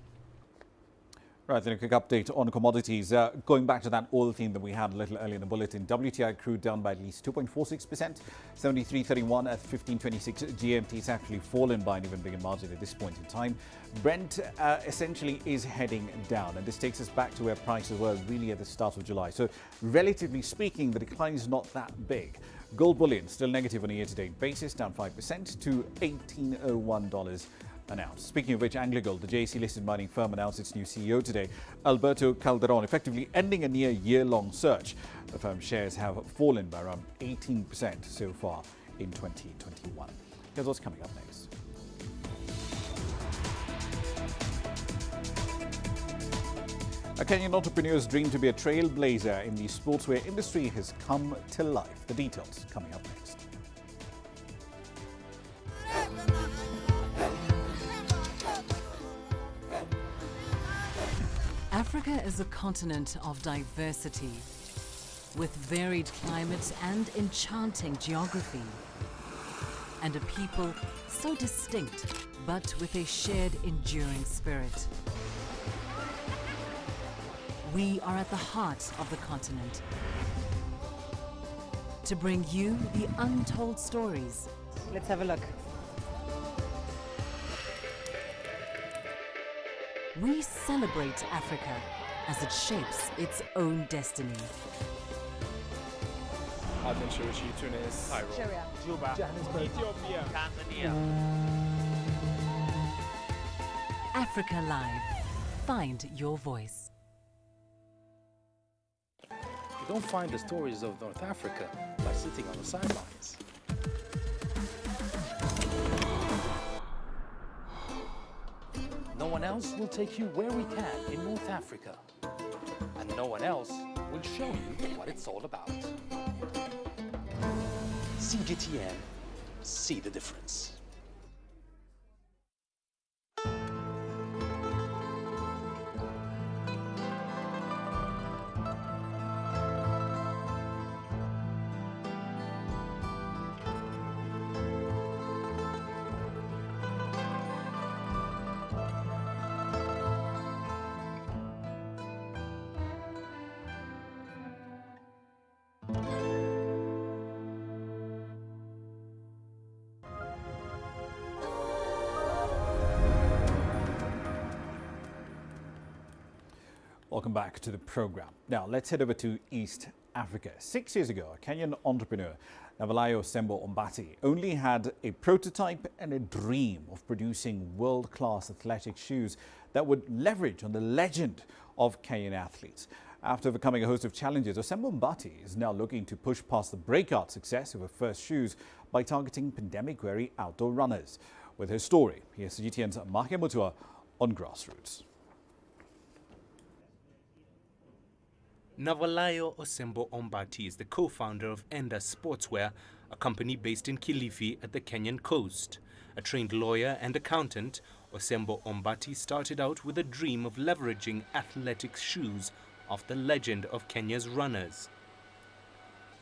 Right, then a quick update on commodities. Going back to that oil theme that we had a little earlier in the bulletin, WTI crude down by at least 2.46%, 73.31 at 15.26 GMT. It's actually fallen by an even bigger margin at this point in time. Brent essentially is heading down, and this takes us back to where prices were really at the start of July. So relatively speaking, the decline is not that big. Gold bullion still negative on a year-to-date basis, down 5% to $1,801 an ounce. Speaking of which, AngloGold, the JSE-listed mining firm, announced its new CEO today, Alberto Calderon, effectively ending a near year-long search. The firm's shares have fallen by around 18% so far in 2021. Here's what's coming up next. A Kenyan entrepreneur's dream to be a trailblazer in the sportswear industry has come to life. The details coming up next. Africa is a continent of diversity, with varied climates and enchanting geography. and a people so distinct, but with a shared enduring spirit. We are at the heart of the continent to bring you the untold stories. Let's have a look. We celebrate Africa as it shapes its own destiny. I've been Shirushi, Tunis, Cairo, Juba, Johannesburg, Ethiopia, Tanzania. Africa Live. Find your voice. You don't find the stories of North Africa by sitting on the sidelines. No one else will take you where we can in North Africa. And no one else will show you what it's all about. CGTN, see the difference. Welcome back to the program. Now let's head over to East Africa. 6 years ago, a Kenyan entrepreneur, Navalayo Sembo Ombati, only had a prototype and a dream of producing world-class athletic shoes that would leverage on the legend of Kenyan athletes. After overcoming a host of challenges, Sembo Ombati is now looking to push past the breakout success of her first shoes by targeting pandemic-weary outdoor runners. With her story, here's CGTN's Mahia Mutua on Grassroots. Navalayo Osembo Ombati is the co-founder of Enda Sportswear, a company based in Kilifi at the Kenyan coast. A trained lawyer and accountant, Osembo Ombati started out with a dream of leveraging athletic shoes off the legend of Kenya's runners.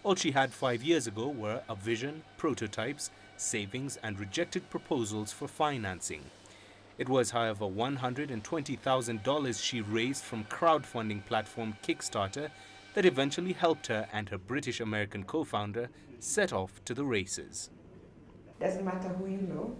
All she had 5 years ago were a vision, prototypes, savings and rejected proposals for financing. It was, however, $120,000 she raised from crowdfunding platform Kickstarter that eventually helped her and her British-American co-founder set off to the races. Doesn't matter who you know,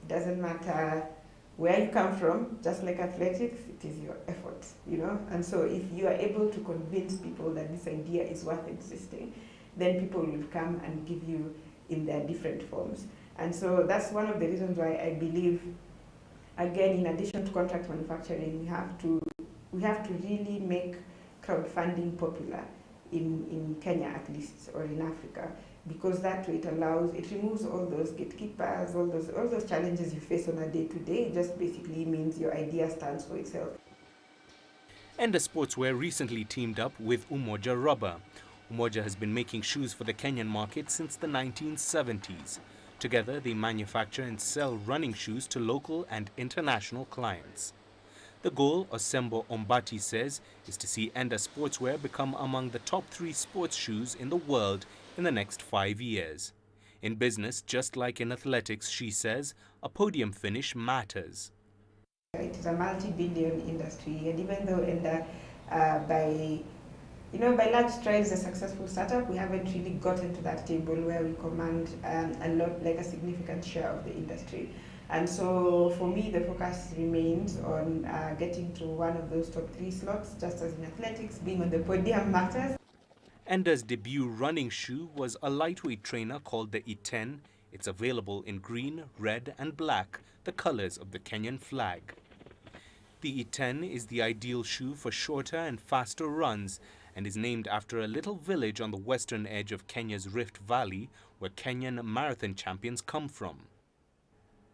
doesn't matter where you come from, just like athletics, it is your effort, you know? And so if you are able to convince people that this idea is worth existing, then people will come and give you in their different forms. And so that's one of the reasons why I believe, again, in addition to contract manufacturing, we have to really make crowdfunding popular in Kenya at least, or in Africa, because that way it removes all those gatekeepers, all those challenges you face on a day-to-day. It just basically means your idea stands for itself. Enda Sportswear recently teamed up with Umoja Rubber. Umoja has been making shoes for the Kenyan market since the 1970s. Together, they manufacture and sell running shoes to local and international clients. The goal, Osembo Ombati says, is to see Enda Sportswear become among the top 3 sports shoes in the world in the next 5 years. In business, just like in athletics, she says, a podium finish matters. It is a multi-billion industry, and even though Enda, by large strides, a successful startup, we haven't really gotten to that table where we command a significant share of the industry. And so for me, the focus remains on getting to one of those top 3 slots, just as in athletics, being on the podium matters. Enda's debut running shoe was a lightweight trainer called the E10. It's available in green, red and black, the colors of the Kenyan flag. The E10 is the ideal shoe for shorter and faster runs and is named after a little village on the western edge of Kenya's Rift Valley, where Kenyan marathon champions come from.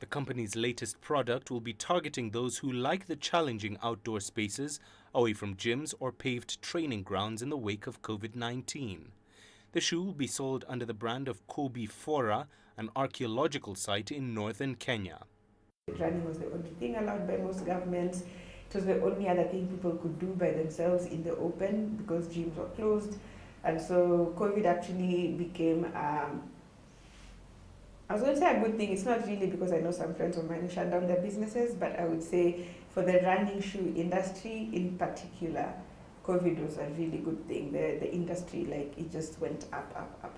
The company's latest product will be targeting those who like the challenging outdoor spaces away from gyms or paved training grounds in the wake of COVID-19. The shoe will be sold under the brand of Kobe Fora, an archaeological site in northern Kenya. Running was the only thing allowed by most governments. It was the only other thing people could do by themselves in the open because gyms were closed. And so COVID actually became a I was going to say a good thing. It's not really because I know some friends of mine who shut down their businesses, but I would say for the running shoe industry in particular, COVID was a really good thing. The industry, like, it just went up.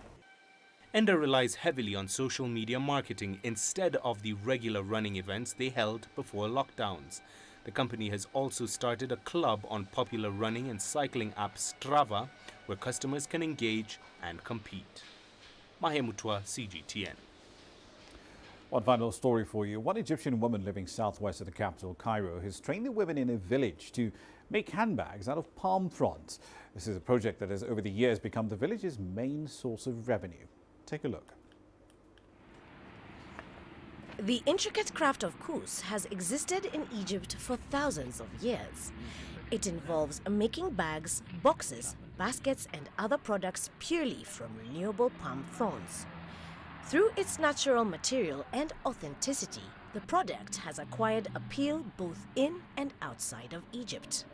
Enda relies heavily on social media marketing instead of the regular running events they held before lockdowns. The company has also started a club on popular running and cycling app Strava, where customers can engage and compete. Mahemutwa, CGTN. One final story for you. One Egyptian woman living southwest of the capital, Cairo, has trained the women in a village to make handbags out of palm fronds. This is a project that has over the years become the village's main source of revenue. Take a look. The intricate craft of kous has existed in Egypt for thousands of years. It involves making bags, boxes, baskets and other products purely from renewable palm fronds. Through its natural material and authenticity, the product has acquired appeal both in and outside of Egypt.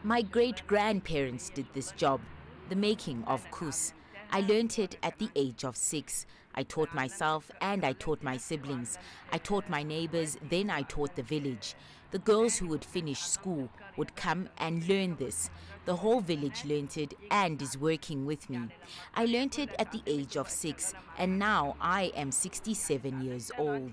My great-grandparents did this job, the making of kous. I learnt it at the age of 6. I taught myself and I taught my siblings. I taught my neighbors, then I taught the village. The girls who would finish school would come and learn this. The whole village learnt it and is working with me. I learnt it at the age of 6 and now I am 67 years old.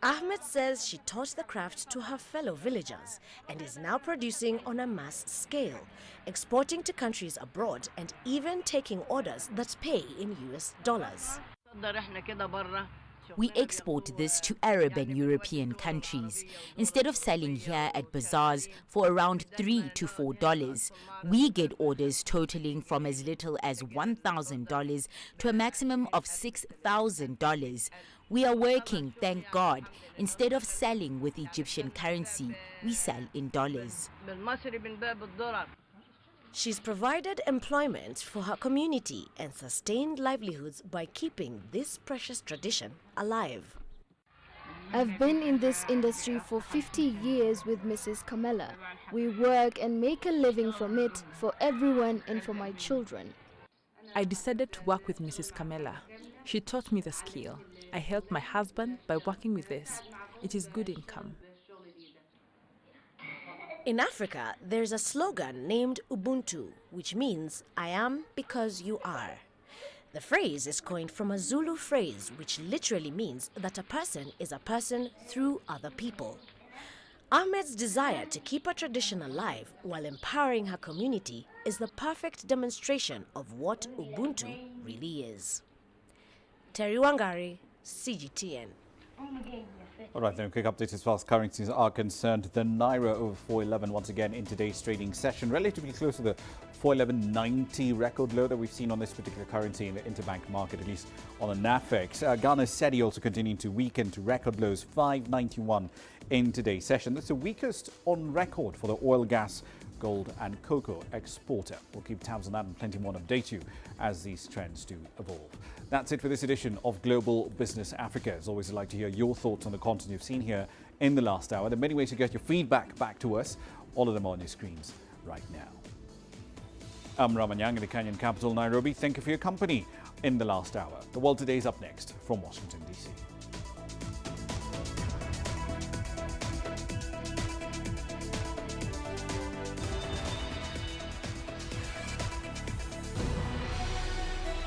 Ahmed says she taught the craft to her fellow villagers and is now producing on a mass scale, exporting to countries abroad and even taking orders that pay in US dollars. We export this to Arab and European countries. Instead of selling here at bazaars for around $3 to $4, we get orders totaling from as little as $1,000 to a maximum of $6,000. We are working, thank God. Instead of selling with Egyptian currency, we sell in dollars. She's provided employment for her community and sustained livelihoods by keeping this precious tradition alive. I've been in this industry for 50 years with Mrs. Kamela. We work and make a living from it for everyone and for my children. I decided to work with Mrs. Kamela. She taught me the skill. I helped my husband by working with this. It is good income. In Africa, there's a slogan named Ubuntu, which means I am because you are. The phrase is coined from a Zulu phrase which literally means that a person is a person through other people. Ahmed's desire to keep a tradition alive while empowering her community is the perfect demonstration of what Ubuntu really is. Terry Wangari, CGTN. All right, then, a quick update as far as currencies are concerned. The Naira over 411 once again in today's trading session, relatively close to the 411.90 record low that we've seen on this particular currency in the interbank market, at least on the NAFEX. Ghana's SETI also continuing to weaken to record lows, 591 in today's session. That's the weakest on record for the oil, gas, gold and cocoa exporter. We'll keep tabs on that and plenty more to update you as these trends do evolve. That's it for this edition of Global Business Africa. As always, I'd like to hear your thoughts on the content you've seen here in the last hour. There are many ways to get your feedback back to us. All of them on your screens right now. I'm Ramah Nyang in the Kenyan capital, Nairobi. Thank you for your company in the last hour. The World Today is up next from Washington, D.C.